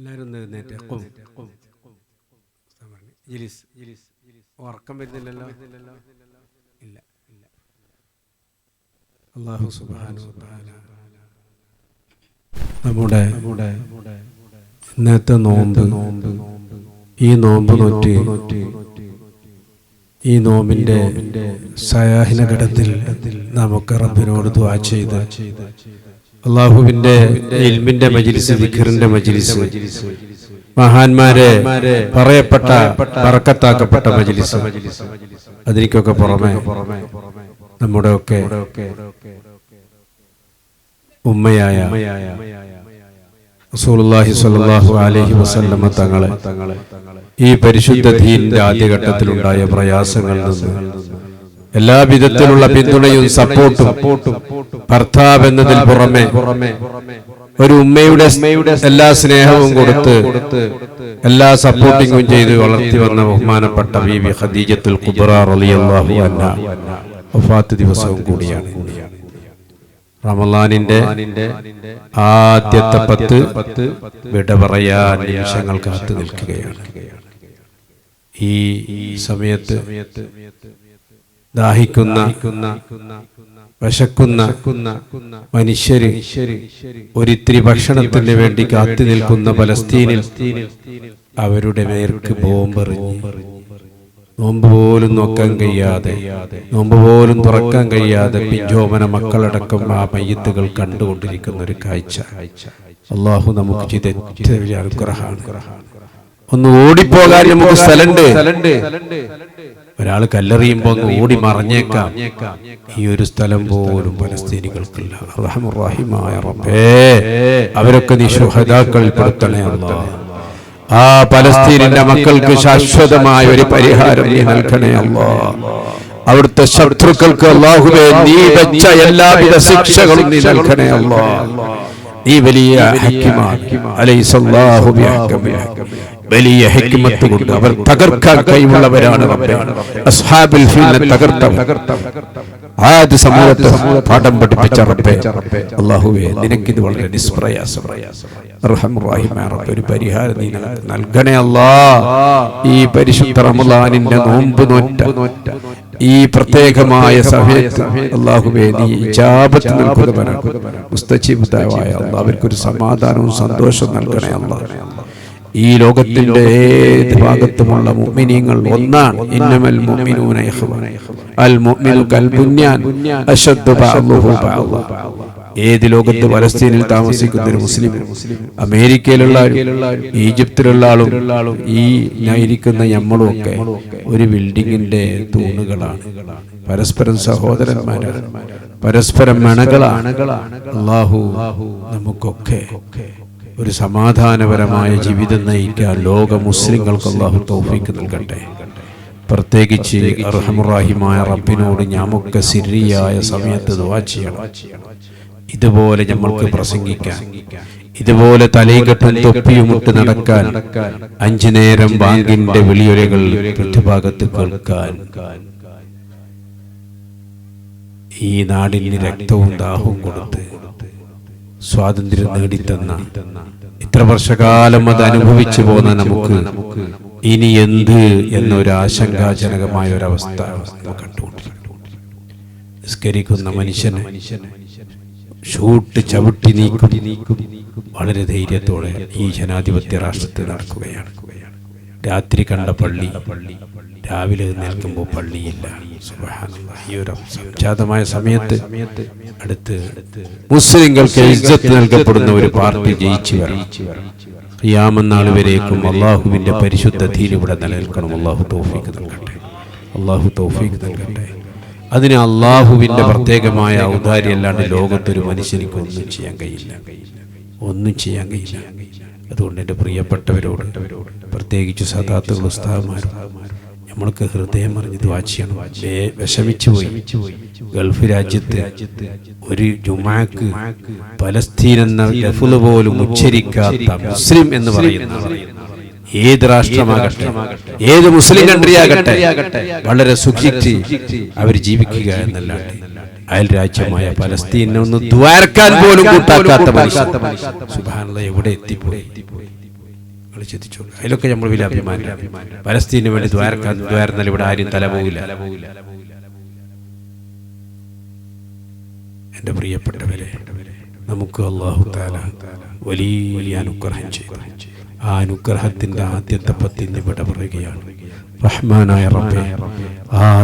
എല്ലാവരും എഴുന്നേറ്റ് ഉറക്കം വരുന്നില്ലല്ലോ? ഇല്ല. അല്ലാഹു സുബ്ഹാനഹു വ തആല നമ്മുടെ ഇന്നത്തെ നോമ്പ് ഈ നോമ്പ് നോറ്റ് ഈ നോമ്പിന്റെ സയാഹിന ഘട്ടത്തിൽ നമുക്ക് റബ്ബിനോട് ദുആ ചെയ്ത് അല്ലാഹുവിന്റെ ഇൽമിന്റെ മജ്ലിസ്, ദിക്റിന്റെ മജ്ലിസ്, മഹാന്മാരെ പറയപ്പെട്ട ബറക്കത്താക്കപ്പെട്ട മജ്ലിസ്, അതിലേക്കൊക്കെ പുറമെ നമ്മുടെ ഒക്കെ ഉമ്മയായ റസൂലുള്ളാഹി സ്വല്ലല്ലാഹു അലൈഹി വസല്ലമ തങ്ങളെ ഈ പരിശുദ്ധ ദീനിന്റെ ആദ്യഘട്ടത്തിലുണ്ടായ പ്രയാസങ്ങളിൽ നിന്ന് എല്ലാ വിധത്തിലുള്ള പിന്തുണയും സപ്പോർട്ടും ഭർത്താവ് എന്നതിൽ പുറമെ ഒരു ഉമ്മയുടെ എല്ലാ സ്നേഹവും കൊടുത്ത് എല്ലാ സപ്പോർട്ടിങ്ങും ചെയ്ത് വളർത്തി വന്ന ബഹുമാനപ്പെട്ട ബീവി ഖദീജത്തുൽ കുബ്ര റളിയല്ലാഹു അൻഹ വഫാത്ത് ദിവസവും കൂടിയാണ്. റമളാനിന്റെ ആദ്യത്തെ 10 വിട പറയാൻ നിമിഷങ്ങൾ കാത്തു നിൽക്കുകയാണ്. ഈ സമയത്ത് ദാഹിക്കുന്ന, വിശക്കുന്ന മനുഷ്യര് ഒരിത്തിരി ഭക്ഷണത്തിന് വേണ്ടി കാത്തു നിൽക്കുന്ന പലസ്തീനിൽ അവരുടെ നേർക്ക് ബോംബെറിഞ്ഞ് നോമ്പ് പോലും നോക്കാൻ കഴിയാതെ, നോമ്പ് പോലും തുറക്കാൻ കഴിയാതെ പിഞ്ചോമന മക്കളടക്കം ആ മയ്യത്തുകൾ കണ്ടുകൊണ്ടിരിക്കുന്ന ഒരു കാഴ്ച അല്ലാഹു നമുക്ക് ചെയ്ത അനുഗ്രഹമാണ്. ഒന്ന് ഓടിപ്പോകാൻ നമുക്ക് സ്ഥലമുണ്ട്. ഒരാൾ കല്ലെറിയുമ്പോ ഒന്ന് ഓടി മറഞ്ഞേക്കാം. ഈ ഒരു സ്ഥലം പോലും പലസ്തീനികൾക്കില്ല. റഹ്മാൻ റഹീമായ റബ്ബേ, അവരൊക്കെ നീ ശുഹദാക്കളിൽ പെടുത്തണേ അല്ലാഹ്. ആ പലസ്തീനിന്റെ മക്കൾക്ക് ശാശ്വതമായ ഒരു പരിഹാരം നീ നൽകണേ അല്ലാഹ്. അവിടുത്തെ ശത്രുക്കൾക്ക് അല്ലാഹുവേ നീ വെച്ച എല്ലാവിധ ശിക്ഷകളും നീ നൽകണേ അല്ലാഹ്. നീ വലിയ ഹക്കീമാണ്. അലൈഹിസ്സലാഹു ബിഹക്കമി, വലിയ ഹിക്മത്ത് കൊണ്ട് അവർ തകർക്കാൻ കഴിവുള്ളവരാണ് റബ്ബേ. അസ്ഹാബുൽ ഫീൽ തകർത്തവർ, ആദ്യ സമൂഹത്തെ പാഠം പഠിപ്പിച്ച റബ്ബേ അല്ലാഹുവേ, നിനക്കിത് വളരെ നിഷ്പ്രയാസം. റഹ്മാൻ റഹീമായ റബ്ബേ, ഒരു പരിഹാരം നീ നൽകണേ അല്ലാഹ്. ഈ പരിശുദ്ധ റമളാനിന്റെ നോമ്പ് നോറ്റ ഈ പ്രത്യേകമായ സമയത്ത് അല്ലാഹുവേ നീ ഇജാബത്ത് നൽകുന്നവനാണ്. മുസ്തജീബായ അല്ലാഹ്, അവർക്കൊരു സമാധാനവും സന്തോഷവും നൽകണേ അല്ലാഹ്. ഈ ലോകത്തിന്റെ ഏത് ഭാഗത്തുമുള്ള മുഅ്മിനീങ്ങൾ ഒന്നാണ്. ഇന്നമൽ മുഅ്മിനൂന ഇഖ്വാൻ, അൽ മുഅ്മിനു കൽ ബുന്യാൻ അശദ്ദു ബഅ്ദുഹു ബഅ്ദ. ഏത് ലോകത്ത് പലസ്തീനിൽ താമസിക്കുന്ന ഒരു മുസ്ലിം, അമേരിക്കയിലുള്ള ഈജിപ്തിലുള്ള ആളും ഈ ഇരിക്കുന്ന നമ്മളും ഒക്കെ ഒരു ബിൽഡിങ്ങിന്റെ തൂണുകളാണ്. പരസ്പരം സഹോദരന്മാരാണ്, പരസ്പരം മണകളാണ്. അല്ലാഹു നമുക്കൊക്കെ ഒരു സമാധാനപരമായ ജീവിതം നയിക്കാൻ ലോക മുസ്ലിങ്ങൾക്ക് അല്ലാഹു തൗഫീഖ് നൽകട്ടെ. പ്രത്യേകിച്ച് അർഹമുർ-റഹീമായ റബ്ബിനോട് ഞാമൊക്കെ സിർരിയായ സമയത്ത് ദുആ ചെയ്യണം. ഇതുപോലെ നമ്മൾക്ക് പ്രസംഗിക്കാൻ, ഇതുപോലെ തലയികെട്ടും തൊപ്പിയുമിട്ട് നടക്കാൻ, 5 നേരം ബാങ്കിന്റെ വിളിയൊലകൾ ചുറ്റുഭാഗത്ത് കേൾക്കാൻ, ഈ നാടിന് രക്തവും ദാഹവും കൊടുത്ത് സ്വാതന്ത്ര്യം നേടിത്തന്ന, ഇത്ര വർഷകാലം അത് അനുഭവിച്ചു പോന്ന നമുക്ക് ഇനി എന്ത് എന്നൊരു ആശങ്കാജനകമായ ഒരവസ്ഥ കണ്ടുകൊണ്ടിരിക്കുന്നു. നിസ്കരിക്കുന്ന മനുഷ്യനെ ഷൂട്ട് ചവിട്ടി നീക്കും വളരെ ധൈര്യത്തോടെ ഈ ജനാധിപത്യ രാഷ്ട്രത്തിൽ നടക്കുകയാണ്. രാത്രി കണ്ട പള്ളി രാവിലെ നിൽക്കുമ്പോൾ പള്ളിയില്ല. സുബ്ഹാനല്ലാഹ്, ഈ ഒരു സംജാതമായ സമയത്ത് അടുത്ത് മുസ്ലിങ്ങൾക്ക് ഇസ്സത്ത് നൽകപ്പെടുന്ന ഒരു പാർട്ടി ജയിച്ചു വരണം. ഖിയാമത്ത് നാൾ വരേക്കും അല്ലാഹുവിന്റെ പരിശുദ്ധ ദീൻ ഇവിടെ നിലനിൽക്കണം. അല്ലാഹു തൗഫീഖ് നൽകട്ടെ, അല്ലാഹു തൗഫീഖ് നൽകട്ടെ. അതിന് അല്ലാഹുവിന്റെ പ്രത്യേകമായ ഔദാര്യം അല്ലാണ്ട് ലോകത്തൊരു മനുഷ്യനിക്ക് ഒന്നും ചെയ്യാൻ കഴിയില്ല, ഒന്നും ചെയ്യാൻ കഴിയില്ല. അതുകൊണ്ട് എൻ്റെ പ്രിയപ്പെട്ടവരോട്, പ്രത്യേകിച്ച് സദാത്തുൽ ഉസ്താദുമാരും, നമ്മൾക്ക് ഹൃദയം അറിഞ്ഞ് ദുആ ചെയ്യണം. വിഷമിച്ചു പോയി. ഗൾഫ് രാജ്യത്ത് ഒരു ജുമാക്ക് പലസ്തീൻ എന്ന ലഫ്ള് പോലും ഉച്ചരിക്കാത്ത മുസ്ലിം എന്ന് പറയുന്ന ഏത് രാഷ്ട്രമാകട്ടെ, ഏത് മുസ്ലിം കൺട്രി ആകട്ടെ, വളരെ സുഖിച്ച് അവർ ജീവിക്കുക എന്നല്ലാണ്ട് അയൽ രാജ്യമായ പലസ്തീനെ ഒന്ന് ദ്വാരക്കാൻ പോലും കൂട്ടാക്കാത്ത മനുഷ്യൻ സുബ്ഹാനല്ലാഹ് എവിടെ എത്തിപ്പോയി. നിങ്ങൾ ചിന്തിച്ചു. അതിലൊക്കെ നമ്മൾ വലിയ അഭിമാനം. പലസ്തീനു വേണ്ടി ദ്വാരന്നാൽ ഇവിടെ ആരും തല പോകില്ല. എൻ്റെ പ്രിയപ്പെട്ടവരെ, നമുക്ക് അല്ലാഹു തആല വലിയ അനുഗ്രഹം ചെയ്തു. ആ അനുഗ്രഹത്തിന്റെ ആദ്യത്തെ പത്തിന് ഇവിടെ പറയുകയാണ്, റഹ്മാനായ റബ്ബേ,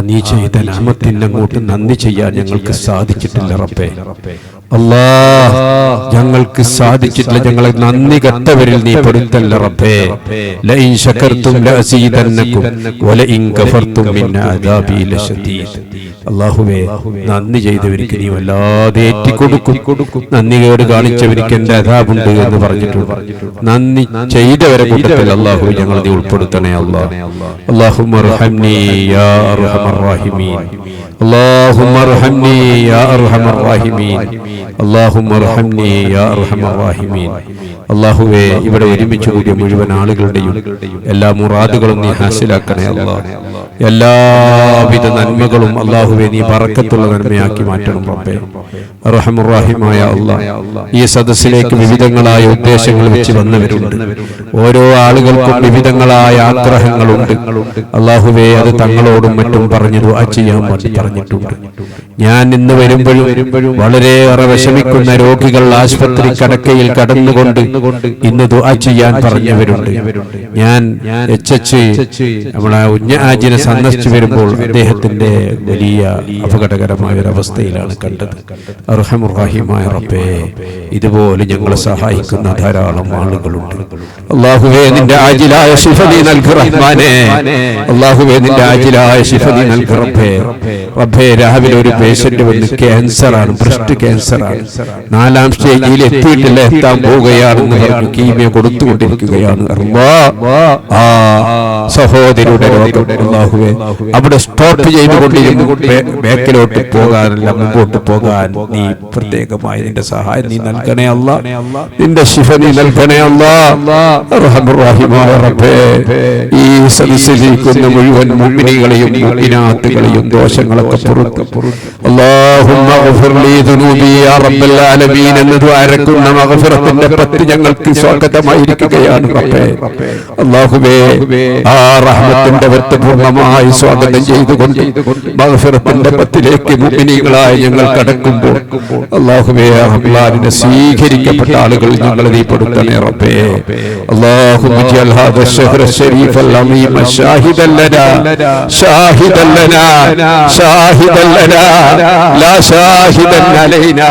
നീ ചെയ്ത നിഅമത്തിന് അങ്ങോട്ട് നന്ദി ചെയ്യാൻ ഞങ്ങൾക്ക് സാധിച്ചിട്ടില്ല റബ്ബേ. അല്ലാഹ്, ഞങ്ങൾക്ക് സാധിച്ചിട്ടില്ല. ഞങ്ങളെ നന്ദി കെട്ടവരിൽ നീ പെടുത്തല്ല റബ്ബേ. ലഇൻ ശകർതും ലഅസീദന്നകും വലഇൻ കഫർതും മിൻ അദാബി ലശദീദ്. അല്ലാഹുവേ, നന്ദി ചെയ്തവർക്ക് നീ വല്ലാതെ ഏറ്റിക്കൊടുക്കും. നന്ദി കേട് കാണിച്ചവർക്ക് എന്റെ അദാബുണ്ട് എന്ന് പറഞ്ഞിട്ടുണ്ട്. നന്ദി ചെയ്തവരെ കൂട്ടത്തിൽ അല്ലാഹു ഞങ്ങൾ നീ ഉൾപ്പെടുത്തണേ അല്ലാഹ്. اللهم ارحمني يا ارحم الراحمين. اللهم ارحمني يا ارحم الراحمين. اللهم ارحمني يا ارحم الراحمين. അല്ലാഹുവേ, ഇവിടെ ഒരുമിച്ച് കൂടിയ മുഴുവൻ ആളുകളുടെയും എല്ലാ മുറാദുകളും നീ ഹാസിലാക്കണേ അല്ലാഹ്. എല്ലാവിധ നന്മകളും അല്ലാഹുവേ നീ ബറക്കത്തുള്ള നന്മയാക്കി മാറ്റണം റബ്ബേ. അർഹമർ റഹീമായ അല്ലാഹ്, ഈ സദസ്സിലേക്ക് വിവിധങ്ങളായ ഉദ്ദേശങ്ങൾ വെച്ച് വന്നവരുണ്ട്. ഓരോ ആളുകൾക്കും വിവിധങ്ങളായ ആഗ്രഹങ്ങളുണ്ട്. അല്ലാഹുവേ, അത് തങ്ങളോടും മറ്റും പറഞ്ഞു ദുആ ചെയ്യാൻ വേണ്ടി പറഞ്ഞിട്ടുണ്ട്. ഞാൻ ഇന്ന് വരുമ്പോഴും വളരെയേറെ വിഷമിക്കുന്ന രോഗികൾ ആശുപത്രി കടക്കയിൽ കടന്നുകൊണ്ട് ഇന്ന് ദുആ ചെയ്യാൻ പറഞ്ഞവരുണ്ട്. ഞാൻ നമ്മളെ ഉഞ്ഞാജിനെ സന്ദർശിച്ചു വരുമ്പോൾ അദ്ദേഹത്തിന്റെ വലിയ അപകടകരമായ ഒരു അവസ്ഥയിലാണ് കണ്ടത്. അർഹമർ റഹീമായ റബ്ബേ, ഇതുപോലെ ഞങ്ങളെ സഹായിക്കുന്ന ധാരാളം ആളുകളുണ്ട്. അല്ലാഹുവേ, നിന്റെ ആജിലായ ശിഫ നീ നൽകു റഹ്മാനേ. അല്ലാഹുവേ, നിന്റെ ആജിലായ ശിഫ നീ നൽകു റബ്ബേ. റബ്ബേ, രാവിലെ ഒരു പേഷ്യന്റ് വന്ന് ക്യാൻസറാണ്, ബ്രസ്റ്റ് ക്യാൻസറാണ്, 4ാം സ്റ്റേജിൽ എത്തിയിട്ടില്ല, എത്താൻ പോവുകയാണെന്ന് പറഞ്ഞു കീമിയോ കൊടുത്തുകൊണ്ടിരിക്കുകയാണ്. ആ സഹോദരിയുടെ രോഗം അല്ലാഹുവേ അവിടെ സ്റ്റോപ്പ് ചെയ്തുകൊണ്ടിരുന്നു. ബാക്കിലോട്ട് പോകാനല്ല, മുമ്പോട്ട് പോകാൻ നീ പ്രത്യേകമായി നിന്റെ സഹായം നീ നൽകണേ അല്ലാഹ്. നിന്റെ ശിഫ നീ നൽകണേ അല്ലാഹ്. അർഹമർ റഹീമായ റബ്ബേ, ഈ സദസ്സിലിരിക്കുന്ന മുഴുവൻ മുഅ്മിനീകളെയും മുഅ്മിനാത്തുകളെയും ദോഷങ്ങളൊക്കെ പുറത്ത് അല്ലാഹുമ്മ ഗഫിർ ലീ ദുനൂബി യാ റബ്ബൽ ആലമീൻ എന്ന് ദുആരക്കുന്ന മഗ്ഫിറത്തിന്റെ പത്ത് ഞങ്ങൾക്ക് സ്വാഗതമായിരിക്കുകയാണ് റബ്ബേ. അല്ലാഹുവേ, ആ റഹ്മത്തിന്റെ വത്ത് പൂർണ്ണമായി സ്വാഗതം ചെയ്തുകൊണ്ട് മഗ്ഫിറത്തിന്റെ പത്തിലേക്ക് മുഅ്മിനീകളായി ഞങ്ങൾ കടക്കുമ്പോൾ അല്ലാഹുവേ, റഹ്മാനിനെ സ്വീകരിക്കപ്പെട്ട ആളുകൾ ഞങ്ങളെ നീ പെടുത്തണേ റബ്ബേ. അല്ലാഹുമ്മ ജഅൽ ഹാദാ ശഹ്റ ശരീഫൽ അമീമ ഷാഹിദൻ ലനാ ഷാഹിദൻ ലനാ ഷാഹിദൻ ലനാ ലാ ഷാഹിദൻ അലൈനാ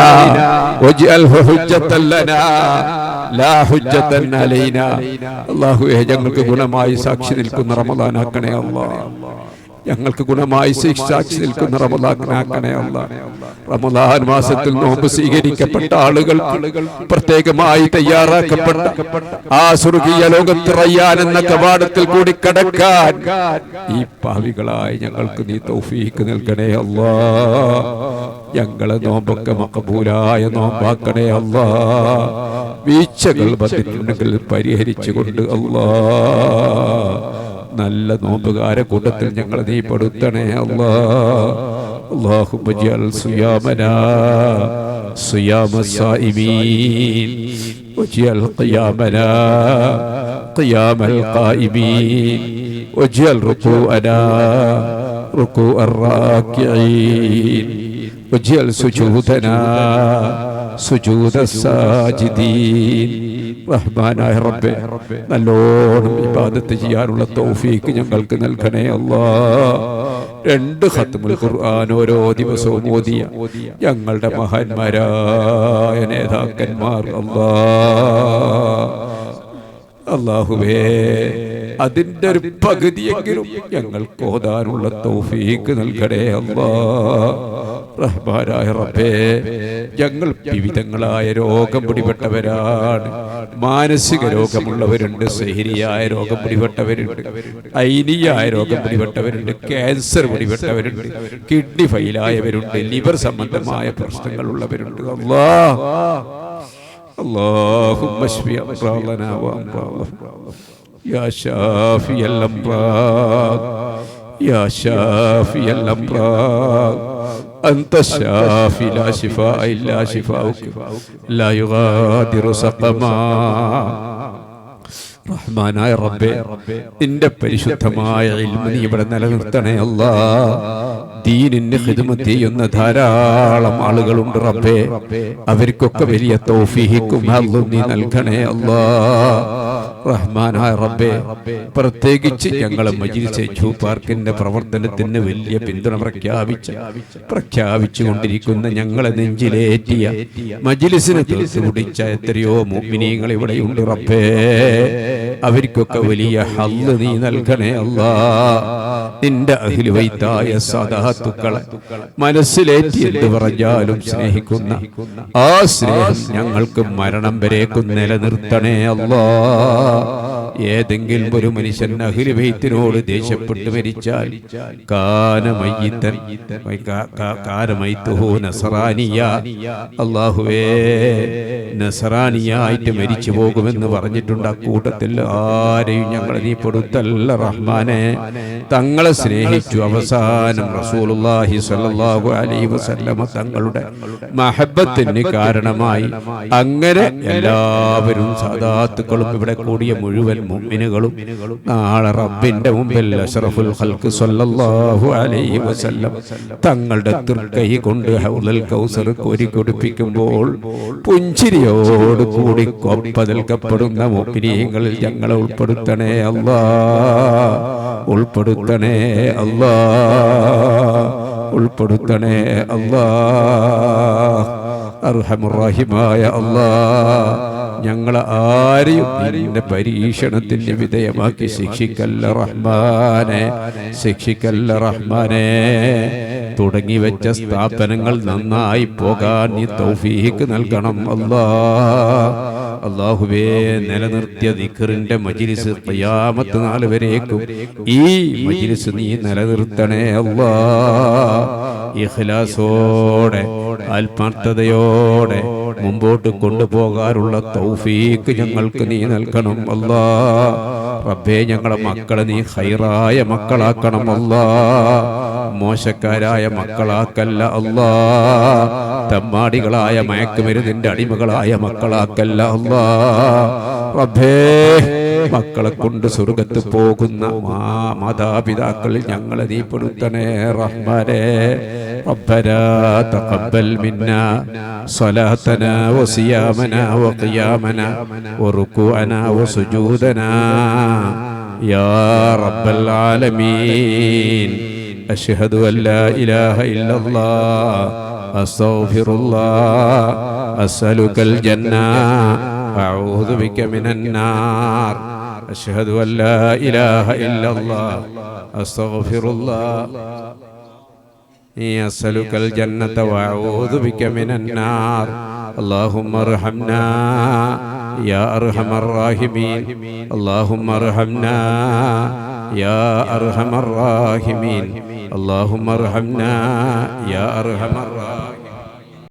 വജ്അൽഹു ഹുജ്ജത്തൻ ലനാ ലാ ഹുജ്ജത്തൻ അലൈനാ. അല്ലാഹുവേ, ഞങ്ങൾക്ക് ഗുണമായി സാക്ഷി നിൽക്കുന്ന റമളാനാക്കണേ അല്ലാഹ്. ഞങ്ങൾക്ക് ഗുണമായി സാക്ഷി നിൽക്കുന്ന റമളാനാക്കണേ അല്ലാഹ്. റമളാൻ മാസത്തിൽ നോമ്പ് സ്വീകരിക്കപ്പെട്ട ആളുകൾ പ്രത്യേകമായി തയ്യാറാക്കപ്പെട്ട ആ സ്വർഗീയ ലോകത്ത് റയ്യാൻ എന്ന കവാടത്തിൽ കൂടി കടക്കാൻ ഈ പാവികളായി ഞങ്ങൾക്ക് നീ തൗഫീഖ് നൽകണേ അല്ലാഹ്. ഞങ്ങളെ നോമ്പൊക്കെ മഖബൂലായ നോമ്പാക്കണേ അല്ലാഹ്. വീഴ്ചകൾ വന്നിട്ടുണ്ടെങ്കിൽ പരിഹരിച്ചുകൊണ്ട് അല്ലാഹ് നല്ല നോമ്പുകാരെ കൂട്ടത്തിൽ ഞങ്ങൾ നീ പെടുത്തണേ അല്ലാഹ്. അല്ലാഹുമ്മ ജഅൽ സിയാമനാ സിയാമ സായിമീൻ വജഅൽ ഖിയാമനാ ഖിയാമൽ ഖായിമീൻ വജഅൽ റുകൂഅനാ റുകൂഅർ റാക്കിഈൻ വജഅൽ സുജൂദനാ സുജൂദസ് സാജിദീൻ. റഹ്മാനായ റബ്ബേ, നല്ലോണം ഇബാദത്ത് ചെയ്യാനുള്ള തൗഫീഖ് ഞങ്ങൾക്ക് നൽകണേ അല്ലാഹ്. 2 ഖത്മുൽ ഖുർആൻ ഓരോ ദിവസവും ഓതിയ ഞങ്ങളുടെ മഹാന്മാരായ നേതാക്കന്മാർ അല്ലാഹുവേ, അതിന്റെ ഒരു പകുതിയെങ്കിലും ഞങ്ങൾക്ക് ഓതാനുള്ള തൗഫീഖ് നൽകണേ അല്ലാഹ്. റഹ്മാനായ റബ്ബേ, ഞങ്ങൾ വിവിധങ്ങളായ രോഗം പിടിപെട്ടവരാണ്. മാനസിക രോഗമുള്ളവരുണ്ട്, സഹരിയായ രോഗം പിടിപെട്ടവരുണ്ട്, ഐനിയായ രോഗം പിടിപെട്ടവരുണ്ട്, ക്യാൻസർ പിടിപെട്ടവരുണ്ട്, കിഡ്നി ഫെയിലായവരുണ്ട്, ലിവർ സംബന്ധമായ പ്രശ്നങ്ങളുള്ളവരുണ്ട്. اللهم اشف امراضنا وامراضهم يا شافي الامراض يا شافي الامراض انت الشافي لا شفاء الا شفاؤك لا يغادر سقما റഹ്മാനായ റബ്ബേ, നിന്റെ പരിശുദ്ധമായ ഇൽമ് നീ ഇവിടെ നിലനിർത്തണേ അല്ലാ. ദീനിന് ഖിദ്മത്ത് ചെയ്യുന്ന ധാരാളം ആളുകളുണ്ട് റബ്ബേ, അവർക്കൊക്കെ വലിയ തൗഫീഖും ഹദ്ദും നീ നൽകണേ അല്ലാ. റഹ്മാനായ റബ്ബേ, പ്രത്യേകിച്ച് ഞങ്ങളെ മജ്‌ലിസ് പാർക്കിന്റെ പ്രവർത്തനത്തിന് വലിയ പിന്തുണ പ്രഖ്യാപിച്ചുകൊണ്ടിരിക്കുന്ന ഞങ്ങളെ നെഞ്ചിലേറ്റിയ മജ്‌ലിസിനെ കുടിച്ച എത്രയോ മുഅ്മിനീങ്ങൾ ഇവിടെയുണ്ട് റബ്ബേ, അവർക്കൊക്കെ വലിയ ഹദ്ദ് നീ നൽകണേ അല്ലാ. നിന്റെ അഹ്ലു ബൈത്തായ സദാത്തുക്കളെ മനസ്സിലേറ്റി എന്ത് പറഞ്ഞാലും സ്നേഹിക്കുന്ന ആ സ്നേഹം ഞങ്ങൾക്ക് മരണം വരേക്കും നിലനിർത്തണേ അല്ലാ. ഏതെങ്കിലും ഒരു മനുഷ്യൻ അഹ്ലു ബൈത്തിനോട് ദേഷ്യപ്പെട്ട് മരിച്ചാൽ അല്ലാഹുവേ, നസറാനിയായിട്ട് മരിച്ചു പോകുമെന്ന് പറഞ്ഞിട്ടുണ്ട്. ആ കൂട്ടത്തിൽ ആരെയും ഞങ്ങളെ നീ പെടുത്തല്ല റഹ്മാനെ. തങ്ങളെ സ്നേഹിച്ചു അവസാനം റസൂലുള്ളാഹി സ്വല്ലല്ലാഹു അലൈഹി വസല്ലമ തങ്ങളുടെ മഹബ്ബത്തിന് കാരണമായി അങ്ങനെ എല്ലാവരും സദാത്തുക്കളും ഇവിടെ കൂടിയ മുഴുവൻ മുഅ്മിനുകളും നാളെ റബ്ബിന്റെ മുമ്പിൽ അഷ്റഫുൽ ഖൽഖ് സ്വല്ലല്ലാഹു അലൈഹി വസല്ലം തങ്ങളുടെ തൃക്കൈ കൊണ്ട് ഹൗലുൽ കൗസർ കോരി കുടിപ്പിക്കുമ്പോൾ പുഞ്ചിരിയോട് കൂടി കൊപ്പതൽക്കപ്പെടുന്ന മുഅ്മിനീങ്ങളിൽ ഞങ്ങളെ ഉൾപ്പെടുത്തണേ അല്ലാ, ഉൾപ്പെടുത്തണേ അല്ലാ, ഉൾപ്പെടുത്തണേ അല്ലാ. അർഹമുർ റഹീമായ അല്ലാ, ഞങ്ങളെ ആരെയും നിന്റെ പരീക്ഷണത്തിന് വിധേയമാക്കി ശിക്ഷിക്കല്ല റഹ്മാനെ, ശിക്ഷിക്കല്ല റഹ്മാനെ. തുടങ്ങി വെച്ച സ്ഥാപനങ്ങൾ നന്നായി പോകാൻ നീ തൗഫീഖ് നൽകണം അല്ലാ. അല്ലാഹുവേ, നിലനിർത്തിയ ദിക്റിന്റെ മജ്‌ലിസ് ഖിയാമത്ത് നാൾ വരേക്കും ഈ മജ്‌ലിസ് നീ നിലനിർത്തണേ അല്ലാ. ഇഖ്ലാസോടെ ആത്മാർത്ഥതയോടെ മുമ്പോട്ട് കൊണ്ടുപോകാനുള്ള തൗഫീഖ് ഞങ്ങൾക്ക് നീ നൽകണം അല്ലാ. റബ്ബേ, ഞങ്ങളെ മക്കളെ നീ ഖൈറായ മക്കളാക്കണം അല്ലാ, മോശക്കാരായ മക്കളാക്കല്ല അല്ലാ, തമ്മാടികളായ മയക്കുമരുന്നിന്റെ അടിമകളായ മക്കളാക്കല്ല അല്ലാ. റബ്ബേ, മക്കളെ കൊണ്ട് സ്വർഗ്ഗത്ത് പോകുന്ന മാതാപിതാക്കളിൽ ഞങ്ങളെ നീ പെടുത്തണേ റഹ്മാനേ. ربنا تقبل منا صلاتنا وصيامنا وقيامنا وركوعنا وسجودنا يا رب العالمين. أشهد أن لا إله إلا الله، أستغفر الله، أسألك الجنة، أعوذ بك من النار. أشهد أن لا إله إلا الله، أستغفر الله، أسألك الجنة وأعوذ بك من النار. اللهم ارحمنا يا أرحم الراحمين، اللهم ارحمنا يا أرحم الراحمين، اللهم ارحمنا يا أرحم الراحمين.